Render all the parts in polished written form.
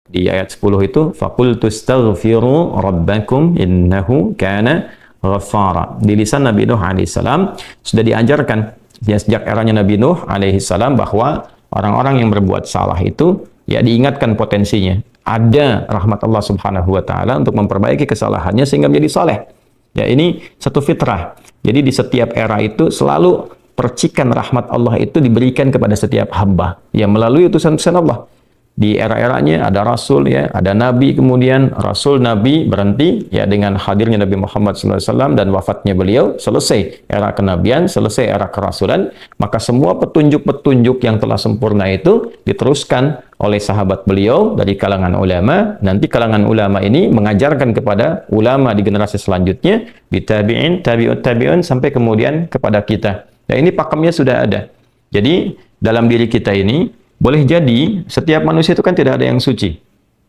Di ayat 10 itu faqultu astaghfiru rabbakum innahu kana ghaffara. Di lisan Nabi Nuh alaihissalam sudah diajarkan ya sejak eranya Nabi Nuh alaihissalam bahwa orang-orang yang berbuat salah itu ya diingatkan potensinya. Ada rahmat Allah Subhanahu wa taala untuk memperbaiki kesalahannya sehingga menjadi saleh. Ya, ini satu fitrah. Jadi di setiap era itu selalu percikan rahmat Allah itu diberikan kepada setiap hamba yang melalui utusan-utusan Allah. Di era-eranya ada rasul ya, ada nabi, kemudian rasul nabi berhenti ya dengan hadirnya Nabi Muhammad SAW dan wafatnya beliau, selesai era kenabian, selesai era kerasulan, maka semua petunjuk-petunjuk yang telah sempurna itu diteruskan oleh sahabat beliau dari kalangan ulama. Nanti kalangan ulama ini mengajarkan kepada ulama di generasi selanjutnya, tabi'in, tabi'ut tabi'un, sampai kemudian kepada kita. Nah, ini pakemnya sudah ada. Jadi dalam diri kita ini boleh jadi setiap manusia itu kan tidak ada yang suci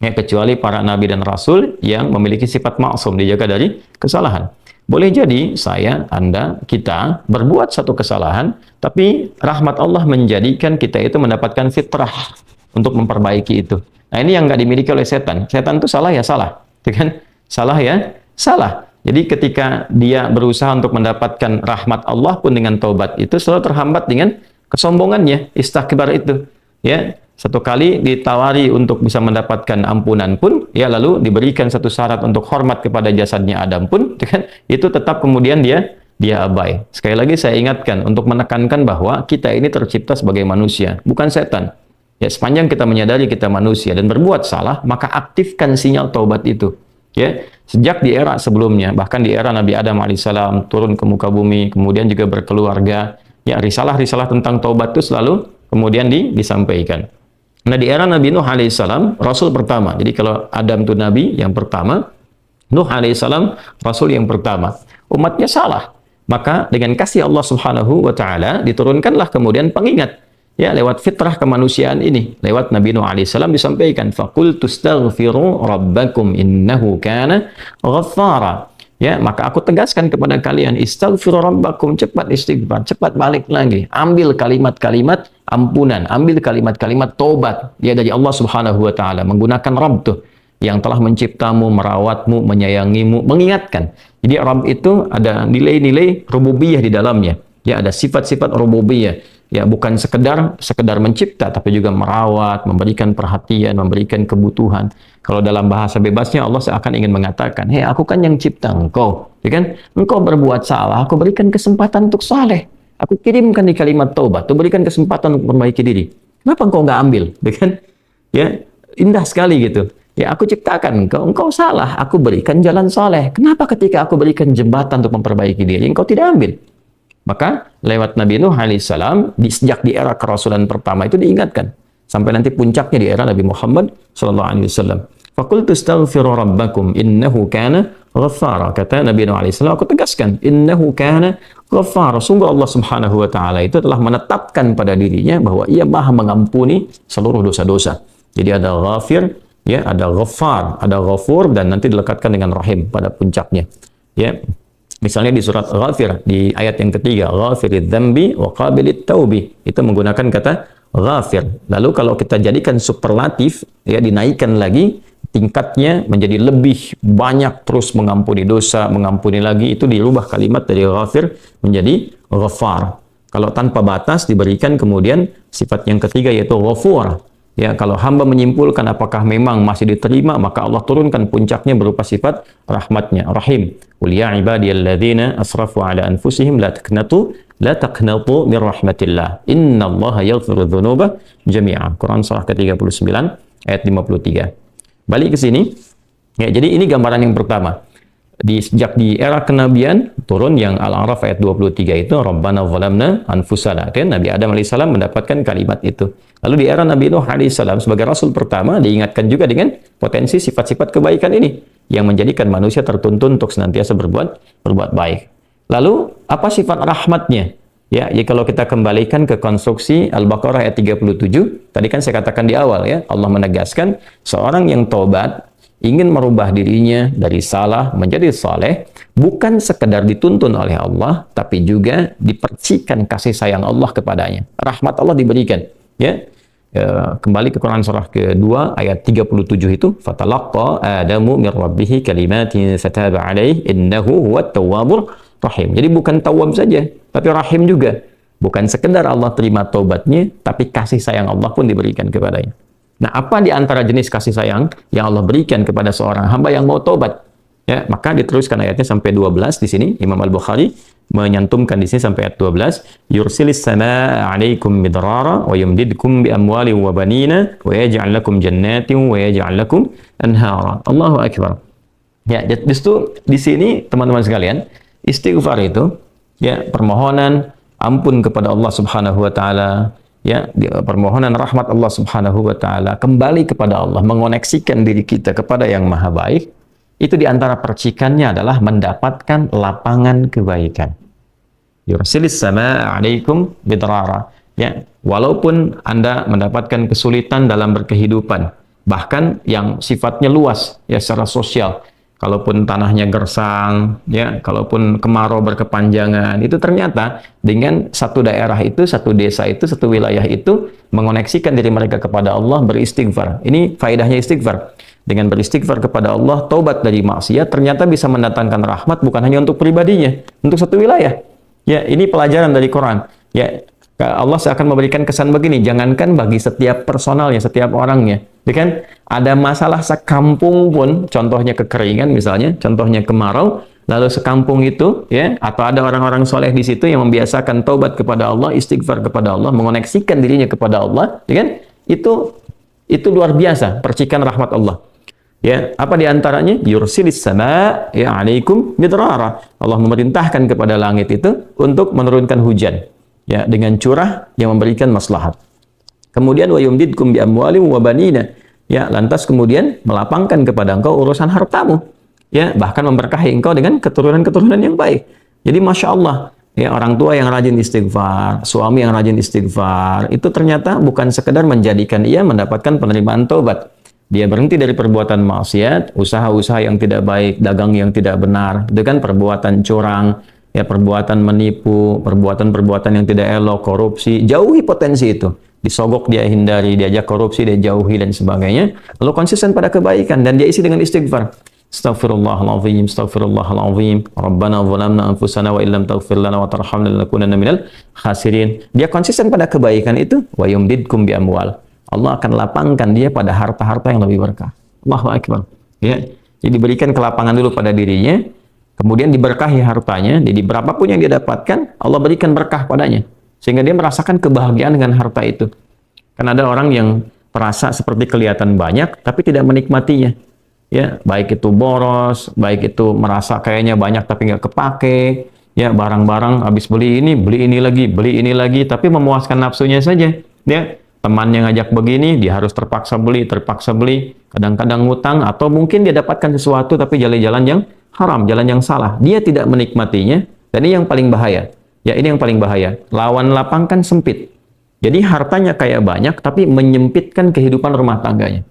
ya, kecuali para nabi dan rasul yang memiliki sifat maksum, dijaga dari kesalahan. Boleh jadi saya, Anda, kita berbuat satu kesalahan, tapi rahmat Allah menjadikan kita itu mendapatkan fitrah untuk memperbaiki itu. Nah, ini yang nggak dimiliki oleh setan. Setan itu salah ya salah, kan? Salah ya salah. Jadi ketika dia berusaha untuk mendapatkan rahmat Allah pun dengan taubat itu selalu terhambat dengan kesombongannya, istakbar itu. Ya, satu kali ditawari untuk bisa mendapatkan ampunan pun, ya lalu diberikan satu syarat untuk hormat kepada jasadnya Adam pun, kan, itu tetap kemudian dia abai. Sekali lagi saya ingatkan untuk menekankan bahwa kita ini tercipta sebagai manusia, bukan setan. Ya, sepanjang kita menyadari kita manusia dan berbuat salah, maka aktifkan sinyal taubat itu. Ya, sejak di era sebelumnya, bahkan di era Nabi Adam alaihissalam turun ke muka bumi, kemudian juga berkeluarga, ya risalah-risalah tentang taubat itu selalu kemudian disampaikan. Nah, di era Nabi Nuh alaihissalam, Rasul pertama. Jadi kalau Adam itu Nabi yang pertama, Nuh alaihissalam Rasul yang pertama. Umatnya salah. Maka dengan kasih Allah Subhanahu wa ta'ala, diturunkanlah kemudian pengingat. Ya, lewat fitrah kemanusiaan ini. Lewat Nabi Nuh alaihissalam disampaikan, فَقُلْتُ اسْتَغْفِرُوا رَبَّكُمْ إِنَّهُ كَانَ غَفَّارًا. Ya, maka aku tegaskan kepada kalian, istaghfiru rabbakum, cepat istighfar, cepat balik lagi. Ambil kalimat-kalimat ampunan, ambil kalimat-kalimat tobat ya dari Allah Subhanahu wa taala, menggunakan Rabb tuh yang telah menciptamu, merawatmu, menyayangimu, mengingatkan. Jadi Rabb itu ada nilai-nilai rububiyah di dalamnya. Ya, ada sifat-sifat rububiyah. Ya, bukan sekedar mencipta, tapi juga merawat, memberikan perhatian, memberikan kebutuhan. Kalau dalam bahasa bebasnya Allah seakan ingin mengatakan, hei, aku kan yang cipta engkau, ya kan? Engkau berbuat salah, aku berikan kesempatan untuk saleh. Aku kirimkan di kalimat taubat, aku berikan kesempatan untuk memperbaiki diri. Kenapa engkau nggak ambil, ya kan? Ya, indah sekali gitu. Ya, aku ciptakan engkau salah, aku berikan jalan saleh. Kenapa ketika aku berikan jembatan untuk memperbaiki diri, engkau tidak ambil? Maka lewat Nabi Nuh alaihissalam sejak di era kerasulan pertama itu diingatkan sampai nanti puncaknya di era Nabi Muhammad sallallahu alaihi wasallam. Faqultu astaghfiru rabbakum innahu kana ghaffara. Kata Nabi Nuh alaihissalam, aku tegaskan innahu kana ghaffara. Sungguh Allah Subhanahu wa taala itu telah menetapkan pada dirinya bahwa Ia Maha mengampuni seluruh dosa-dosa. Jadi ada ghafir, ya, ada ghaffar, ada ghafur, dan nanti dilekatkan dengan rahim pada puncaknya. Ya. Misalnya di surat Ghafir, di ayat yang ketiga, Ghafirid dzambi wa qabilit taubi, itu menggunakan kata Ghafir. Lalu kalau kita jadikan superlatif, ya, dinaikkan lagi tingkatnya menjadi lebih banyak, terus mengampuni dosa, mengampuni lagi, itu dirubah kalimat dari Ghafir menjadi Ghaffar. Kalau tanpa batas diberikan kemudian sifat yang ketiga yaitu Ghafur. Ya, kalau hamba menyimpulkan apakah memang masih diterima, maka Allah turunkan puncaknya berupa sifat rahmatnya, Rahim. Qul ya ibadiyalladzina asrafu ala anfusihim la taqnatu min rahmatillah. Innallaha yaghfiru dzunuba jami'a. Quran surah ke-39 ayat 53. Balik ke sini. Ya, jadi ini gambaran yang pertama. Sejak di era kenabian turun yang Al-A'raf ayat 23 itu Rabbana zalamna anfusana, kan Nabi Adam alaihissalam mendapatkan kalimat itu. Lalu di era Nabi Nuh alaihissalam sebagai rasul pertama diingatkan juga dengan potensi sifat-sifat kebaikan ini yang menjadikan manusia tertuntun untuk senantiasa berbuat baik. Lalu apa sifat rahmatnya? Ya, jadi kalau kita kembalikan ke konstruksi Al-Baqarah ayat 37, tadi kan saya katakan di awal ya, Allah menegaskan seorang yang taubat ingin merubah dirinya dari salah menjadi saleh, bukan sekedar dituntun oleh Allah, tapi juga dipercikan kasih sayang Allah kepadanya. Rahmat Allah diberikan. Ya, kembali ke Quran surah kedua ayat 37 itu, fatalaqqa Adamu min rabbih kalimatin fataba alaihi innahu huwat tawwabur rahim. Jadi bukan tawwab saja, tapi rahim juga. Bukan sekedar Allah terima taubatnya, tapi kasih sayang Allah pun diberikan kepadanya. Nah, apa di antara jenis kasih sayang yang Allah berikan kepada seorang hamba yang mau taubat? Ya, maka diteruskan ayatnya sampai 12 di sini. Imam Al-Bukhari menyantumkan di sini sampai ayat 12, yursilis samaa 'alaikum midrara wa yumdidkum bi amwalin wa banina wa yaj'al lakum jannatin wa yaj'al lakum anhara. Allahu akbar. Ya, justru di sini teman-teman sekalian, istighfar itu ya permohonan ampun kepada Allah Subhanahu wa taala, ya, permohonan rahmat Allah Subhanahu wa taala, kembali kepada Allah, mengoneksikan diri kita kepada yang Maha Baik. Itu di antara percikannya adalah mendapatkan lapangan kebaikan. Yursilis samaa 'alaikum bidrara. Ya, walaupun Anda mendapatkan kesulitan dalam berkehidupan, bahkan yang sifatnya luas ya secara sosial. Kalaupun tanahnya gersang, ya, kalaupun kemarau berkepanjangan, itu ternyata dengan satu daerah itu, satu desa itu, satu wilayah itu mengoneksikan diri mereka kepada Allah, beristighfar. Ini faedahnya istighfar. Dengan beristighfar kepada Allah, taubat dari maksiat, ternyata bisa mendatangkan rahmat bukan hanya untuk pribadinya, untuk satu wilayah. Ya, ini pelajaran dari Quran. Ya, Allah akan memberikan kesan begini, jangankan bagi setiap personalnya, setiap orangnya. Ya kan? Ada masalah sekampung pun, contohnya kekeringan misalnya, contohnya kemarau, lalu sekampung itu, ya, atau ada orang-orang soleh di situ yang membiasakan taubat kepada Allah, istighfar kepada Allah, mengoneksikan dirinya kepada Allah, ya kan? Itu luar biasa, percikan rahmat Allah. Ya, apa di antaranya? Yursilis sama ya 'alaikum midrara. Allah memerintahkan kepada langit itu untuk menurunkan hujan. Ya, dengan curah yang memberikan maslahat. Kemudian wa yumdidkum bi amwalin wa banina. Ya, lantas kemudian melapangkan kepada engkau urusan hartamu. Ya, bahkan memberkahi engkau dengan keturunan-keturunan yang baik. Jadi Masya Allah, ya, orang tua yang rajin istighfar, suami yang rajin istighfar, itu ternyata bukan sekedar menjadikan ia mendapatkan penerimaan taubat. Dia berhenti dari perbuatan maksiat, usaha-usaha yang tidak baik, dagang yang tidak benar, itu kan perbuatan curang, ya, perbuatan menipu, perbuatan-perbuatan yang tidak elok, korupsi, jauhi potensi itu. Disogok dia hindari, diajak korupsi dia jauhi dan sebagainya. Lalu konsisten pada kebaikan dan dia isi dengan istighfar. Astaghfirullahaladzim, astaghfirullahaladzim, Rabbana zalamna anfusana wa illam taghfir lana wa tarhamna lanakunanna minal khasirin. Dia konsisten pada kebaikan itu, wa yumdidkum bi amwal. Allah akan lapangkan dia pada harta-harta yang lebih berkah. Allahu akbar. Ya, jadi berikan kelapangan dulu pada dirinya, kemudian diberkahi hartanya. Jadi berapapun yang dia dapatkan, Allah berikan berkah padanya, sehingga dia merasakan kebahagiaan dengan harta itu. Karena ada orang yang merasa seperti kelihatan banyak, tapi tidak menikmatinya. Ya, baik itu boros, baik itu merasa kayaknya banyak tapi nggak kepake. Ya, barang-barang habis beli ini lagi, tapi memuaskan nafsunya saja. Ya, temannya ngajak begini, dia harus terpaksa beli, kadang-kadang ngutang, atau mungkin dia dapatkan sesuatu tapi jalan-jalan yang haram, jalan yang salah. Dia tidak menikmatinya, dan ini yang paling bahaya. Ya, ini yang paling bahaya. Lawan lapang kan sempit. Jadi hartanya kayak banyak, tapi menyempitkan kehidupan rumah tangganya.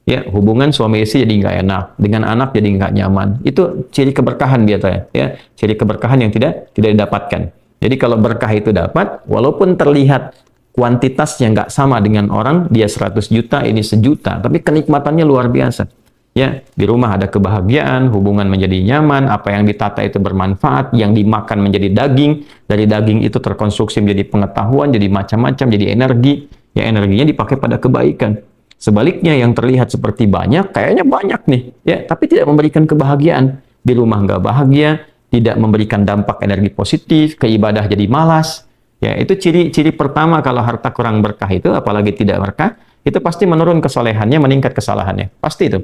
Ya, hubungan suami istri jadi nggak enak, dengan anak jadi nggak nyaman. Itu ciri keberkahan biasanya, ya, ciri keberkahan yang tidak didapatkan. Jadi kalau berkah itu dapat, walaupun terlihat kuantitasnya nggak sama dengan orang, dia 100 juta, ini 1 juta, tapi kenikmatannya luar biasa. Ya, di rumah ada kebahagiaan, hubungan menjadi nyaman, apa yang ditata itu bermanfaat, yang dimakan menjadi daging, dari daging itu terkonstruksi menjadi pengetahuan, jadi macam-macam, jadi energi, ya, energinya dipakai pada kebaikan. Sebaliknya yang terlihat seperti banyak, kayaknya banyak nih, ya, tapi tidak memberikan kebahagiaan. Di rumah nggak bahagia, tidak memberikan dampak energi positif, ke ibadah jadi malas. Ya, itu ciri-ciri pertama kalau harta kurang berkah itu, apalagi tidak berkah, itu pasti menurun kesolehannya, meningkat kesalahannya. Pasti itu.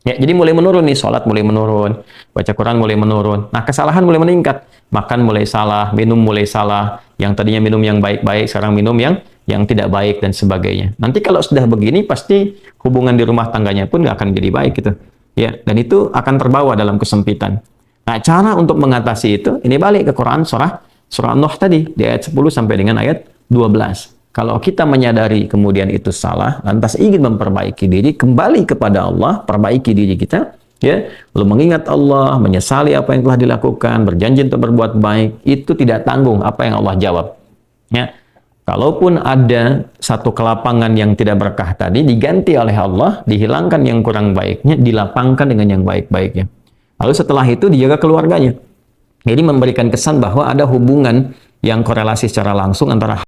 Ya, jadi mulai menurun nih, sholat mulai menurun, baca Quran mulai menurun. Nah, kesalahan mulai meningkat. Makan mulai salah, minum mulai salah. Yang tadinya minum yang baik-baik, sekarang minum yang tidak baik dan sebagainya. Nanti kalau sudah begini, pasti hubungan di rumah tangganya pun nggak akan jadi baik gitu. Ya, dan itu akan terbawa dalam kesempitan. Nah, cara untuk mengatasi itu, ini balik ke Quran Surah Nuh tadi, di ayat 10 sampai dengan ayat 12. Kalau kita menyadari kemudian itu salah, lantas ingin memperbaiki diri, kembali kepada Allah, perbaiki diri kita, ya, lalu mengingat Allah, menyesali apa yang telah dilakukan, berjanji untuk berbuat baik, itu tidak tanggung apa yang Allah jawab. Ya, Kalaupun ada satu kelapangan yang tidak berkah tadi, diganti oleh Allah, dihilangkan yang kurang baiknya, dilapangkan dengan yang baik-baiknya. Lalu setelah itu dijaga keluarganya. Jadi memberikan kesan bahwa ada hubungan yang korelasi secara langsung antara